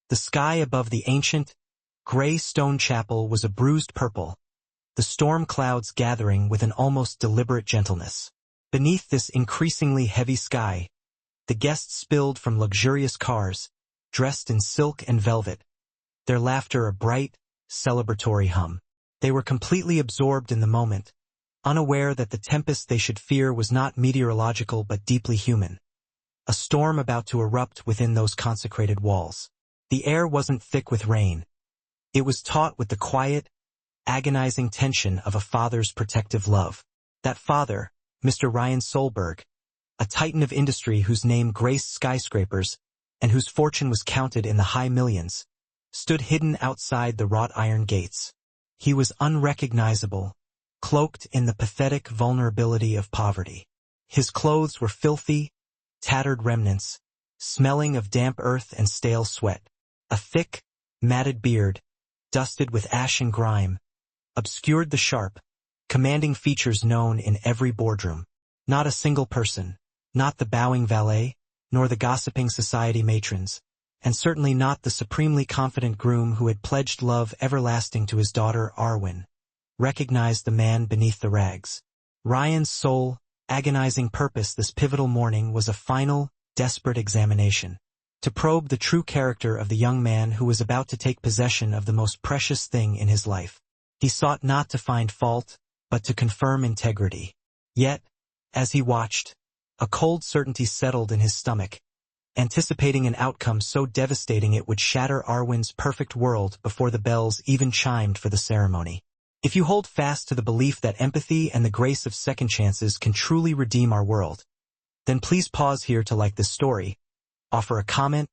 The sky above the ancient, gray stone chapel was a bruised purple, the storm clouds gathering with an almost deliberate gentleness. Beneath this increasingly heavy sky, the guests spilled from luxurious cars, dressed in silk and velvet, their laughter a bright, celebratory hum. They were completely absorbed in the moment, unaware that the tempest they should fear was not meteorological but deeply human. A storm about to erupt within those consecrated walls. The air wasn't thick with rain. It was taut with the quiet, agonizing tension of a father's protective love. That father, Mr. Ryan Solberg, a titan of industry whose name graced skyscrapers and whose fortune was counted in the high millions, stood hidden outside the wrought iron gates. He was unrecognizable, cloaked in the pathetic vulnerability of poverty. His clothes were filthy, tattered remnants, smelling of damp earth and stale sweat. A thick, matted beard, dusted with ash and grime, obscured the sharp, commanding features known in every boardroom. Not a single person, not the bowing valet, nor the gossiping society matrons, and certainly not the supremely confident groom who had pledged love everlasting to his daughter Arwen, recognized the man beneath the rags. Ryan's sole, agonizing purpose this pivotal morning was a final, desperate examination. To probe the true character of the young man who was about to take possession of the most precious thing in his life. He sought not to find fault, but to confirm integrity. Yet, as he watched, a cold certainty settled in his stomach, anticipating an outcome so devastating it would shatter Arwen's perfect world before the bells even chimed for the ceremony. If you hold fast to the belief that empathy and the grace of second chances can truly redeem our world, then please pause here to like this story, offer a comment,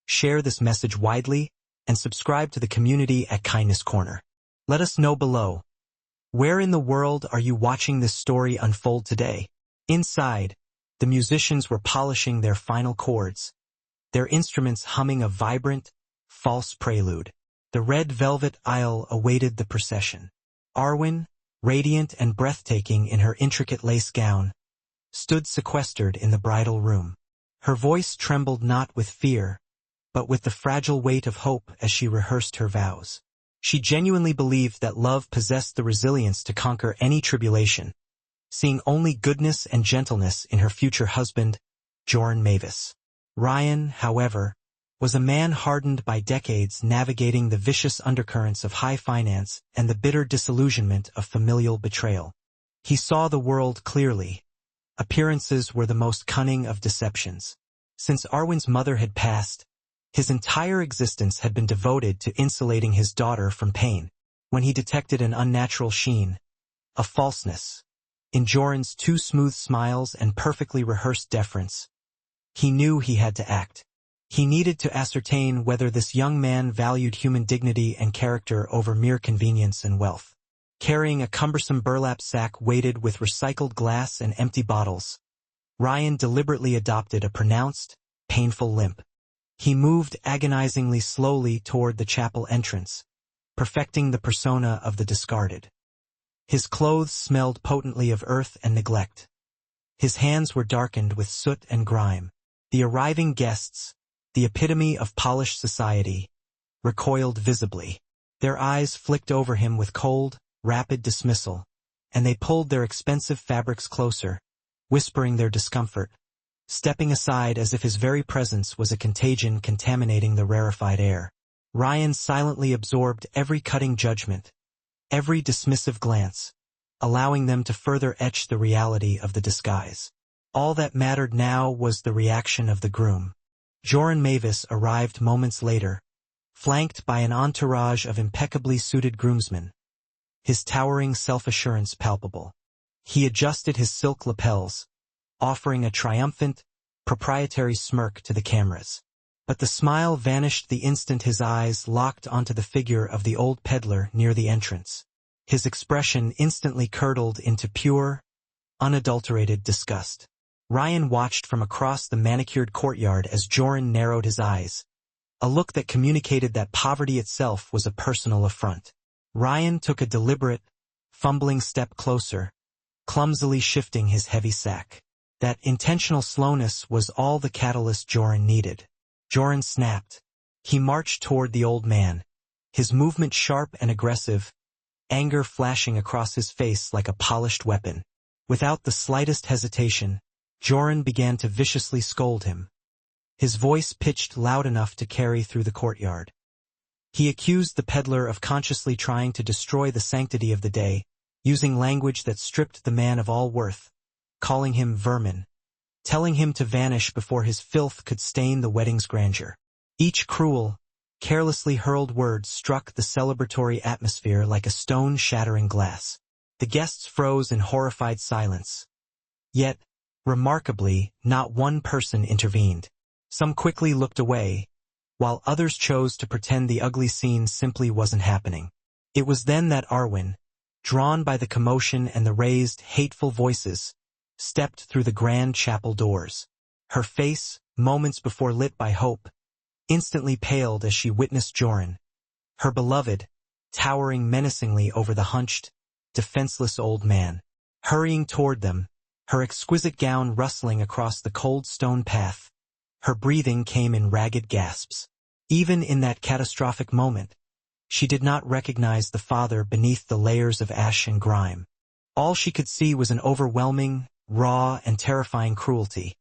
share this message widely, and subscribe to the community at Kindness Corner. Let us know below. Where in the world are you watching this story unfold today? Inside, the musicians were polishing their final chords, their instruments humming a vibrant, false prelude. The red velvet aisle awaited the procession. Arwen, radiant and breathtaking in her intricate lace gown, stood sequestered in the bridal room. Her voice trembled not with fear, but with the fragile weight of hope as she rehearsed her vows. She genuinely believed that love possessed the resilience to conquer any tribulation, seeing only goodness and gentleness in her future husband, Joran Mavis. Ryan, however, was a man hardened by decades navigating the vicious undercurrents of high finance and the bitter disillusionment of familial betrayal. He saw the world clearly. Appearances were the most cunning of deceptions. Since Arwen's mother had passed, his entire existence had been devoted to insulating his daughter from pain. When he detected an unnatural sheen, a falseness, in Joran's too smooth smiles and perfectly rehearsed deference, he knew he had to act. He needed to ascertain whether this young man valued human dignity and character over mere convenience and wealth. Carrying a cumbersome burlap sack weighted with recycled glass and empty bottles, Ryan deliberately adopted a pronounced, painful limp. He moved agonizingly slowly toward the chapel entrance, perfecting the persona of the discarded. His clothes smelled potently of earth and neglect. His hands were darkened with soot and grime. The arriving guests, the epitome of polished society, recoiled visibly. Their eyes flicked over him with cold, rapid dismissal, and they pulled their expensive fabrics closer, whispering their discomfort, stepping aside as if his very presence was a contagion contaminating the rarefied air. Ryan silently absorbed every cutting judgment, every dismissive glance, allowing them to further etch the reality of the disguise. All that mattered now was the reaction of the groom. Joran Mavis arrived moments later, flanked by an entourage of impeccably suited groomsmen, his towering self-assurance palpable. He adjusted his silk lapels, offering a triumphant, proprietary smirk to the cameras. But the smile vanished the instant his eyes locked onto the figure of the old peddler near the entrance. His expression instantly curdled into pure, unadulterated disgust. Ryan watched from across the manicured courtyard as Joran narrowed his eyes, a look that communicated that poverty itself was a personal affront. Ryan took a deliberate, fumbling step closer, clumsily shifting his heavy sack. That intentional slowness was all the catalyst Joran needed. Joran snapped, He marched toward the old man, his movement sharp and aggressive, anger flashing across his face like a polished weapon. Without the slightest hesitation, Joran began to viciously scold him, his voice pitched loud enough to carry through the courtyard. He accused the peddler of consciously trying to destroy the sanctity of the day, using language that stripped the man of all worth, calling him vermin, telling him to vanish before his filth could stain the wedding's grandeur. Each cruel, carelessly hurled word struck the celebratory atmosphere like a stone-shattering glass. The guests froze in horrified silence. Yet, remarkably, not one person intervened. Some quickly looked away, while others chose to pretend the ugly scene simply wasn't happening. It was then that Arwen, drawn by the commotion and the raised, hateful voices, stepped through the grand chapel doors. Her face, moments before lit by hope, instantly paled as she witnessed Joran, her beloved, towering menacingly over the hunched, defenseless old man. Hurrying toward them, her exquisite gown rustling across the cold stone path, her breathing came in ragged gasps. Even in that catastrophic moment, she did not recognize the father beneath the layers of ash and grime. All she could see was an overwhelming, raw, and terrifying cruelty,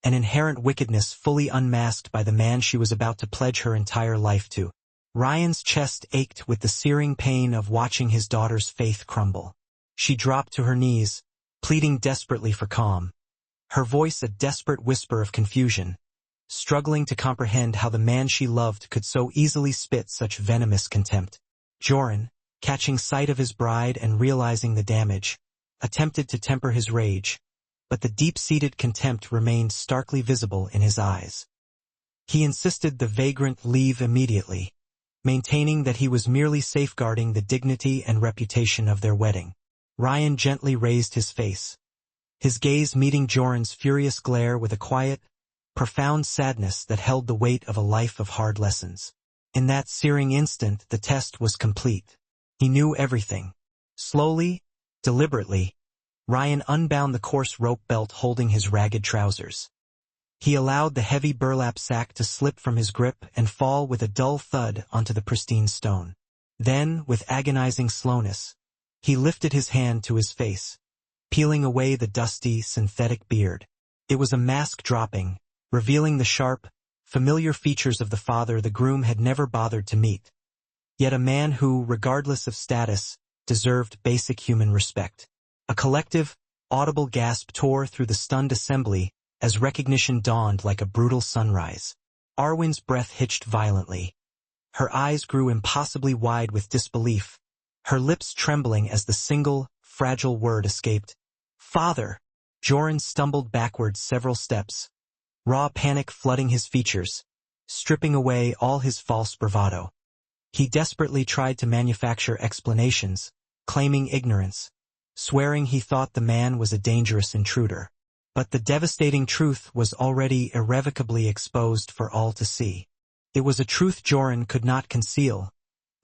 an inherent wickedness fully unmasked by the man she was about to pledge her entire life to. Ryan's chest ached with the searing pain of watching his daughter's faith crumble. She dropped to her knees, pleading desperately for calm, her voice a desperate whisper of confusion, struggling to comprehend how the man she loved could so easily spit such venomous contempt. Joran, catching sight of his bride and realizing the damage, attempted to temper his rage, but the deep-seated contempt remained starkly visible in his eyes. He insisted the vagrant leave immediately, maintaining that he was merely safeguarding the dignity and reputation of their wedding. Ryan gently raised his face, his gaze meeting Joran's furious glare with a quiet, profound sadness that held the weight of a life of hard lessons. In that searing instant, the test was complete. He knew everything. Slowly, deliberately, Ryan unbound the coarse rope belt holding his ragged trousers. He allowed the heavy burlap sack to slip from his grip and fall with a dull thud onto the pristine stone. Then, with agonizing slowness, he lifted his hand to his face, peeling away the dusty, synthetic beard. It was a mask dropping, revealing the sharp, familiar features of the father the groom had never bothered to meet. Yet a man who, regardless of status, deserved basic human respect. A collective, audible gasp tore through the stunned assembly as recognition dawned like a brutal sunrise. Arwen's breath hitched violently. Her eyes grew impossibly wide with disbelief, her lips trembling as the single, fragile word escaped. "Father!" Joran stumbled backward several steps, raw panic flooding his features, stripping away all his false bravado. He desperately tried to manufacture explanations, claiming ignorance, swearing he thought the man was a dangerous intruder. But the devastating truth was already irrevocably exposed for all to see. It was a truth Joran could not conceal,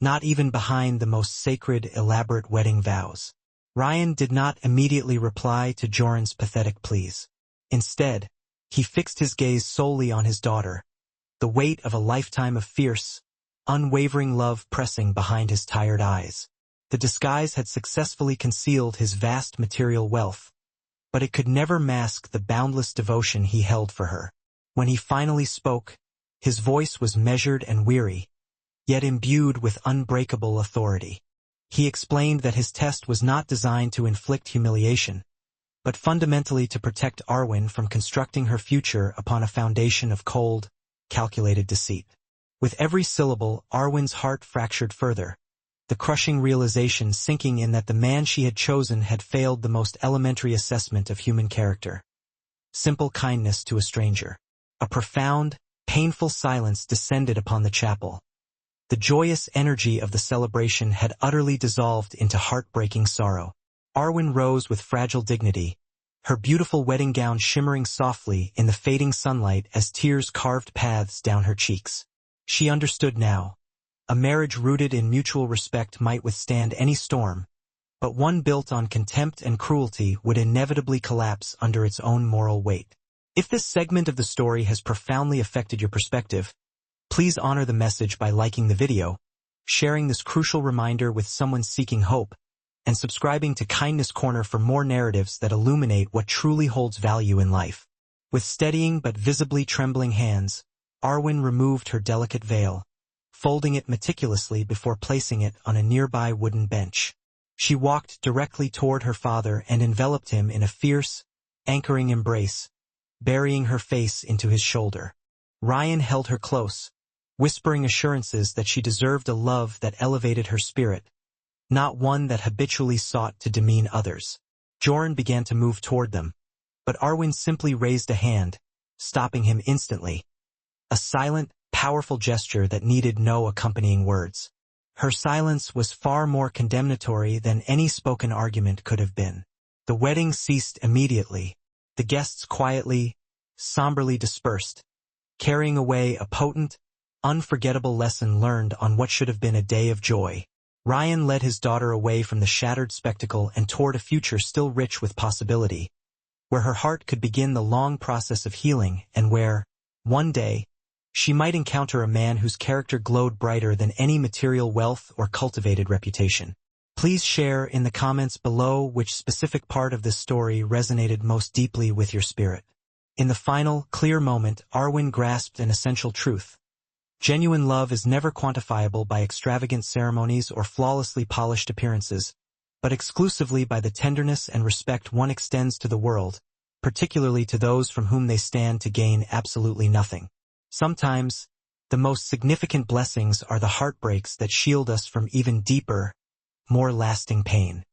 not even behind the most sacred, elaborate wedding vows. Ryan did not immediately reply to Joran's pathetic pleas. Instead, he fixed his gaze solely on his daughter, the weight of a lifetime of fierce, unwavering love pressing behind his tired eyes. The disguise had successfully concealed his vast material wealth, but it could never mask the boundless devotion he held for her. When he finally spoke, his voice was measured and weary, yet imbued with unbreakable authority. He explained that his test was not designed to inflict humiliation, but fundamentally to protect Arwen from constructing her future upon a foundation of cold, calculated deceit. With every syllable, Arwen's heart fractured further, the crushing realization sinking in that the man she had chosen had failed the most elementary assessment of human character. Simple kindness to a stranger. A profound, painful silence descended upon the chapel. The joyous energy of the celebration had utterly dissolved into heartbreaking sorrow. Arwen rose with fragile dignity, her beautiful wedding gown shimmering softly in the fading sunlight as tears carved paths down her cheeks. She understood now. A marriage rooted in mutual respect might withstand any storm, but one built on contempt and cruelty would inevitably collapse under its own moral weight. If this segment of the story has profoundly affected your perspective, Please honor the message by liking the video, sharing this crucial reminder with someone seeking hope, and subscribing to Kindness Corner for more narratives that illuminate what truly holds value in life. With steadying but visibly trembling hands, Arwen removed her delicate veil, folding it meticulously before placing it on a nearby wooden bench. She walked directly toward her father and enveloped him in a fierce, anchoring embrace, burying her face into his shoulder. Ryan held her close, whispering assurances that she deserved a love that elevated her spirit, not one that habitually sought to demean others. Joran began to move toward them, but Arwen simply raised a hand, stopping him instantly. A silent, powerful gesture that needed no accompanying words. Her silence was far more condemnatory than any spoken argument could have been. The wedding ceased immediately. The guests quietly, somberly dispersed, carrying away a potent, unforgettable lesson learned on what should have been a day of joy. Ryan led his daughter away from the shattered spectacle and toward a future still rich with possibility, where her heart could begin the long process of healing and where, one day, she might encounter a man whose character glowed brighter than any material wealth or cultivated reputation. Please share in the comments below which specific part of this story resonated most deeply with your spirit. In the final, clear moment, Arwen grasped an essential truth. Genuine love is never quantifiable by extravagant ceremonies or flawlessly polished appearances, but exclusively by the tenderness and respect one extends to the world, particularly to those from whom they stand to gain absolutely nothing. Sometimes, the most significant blessings are the heartbreaks that shield us from even deeper, more lasting pain.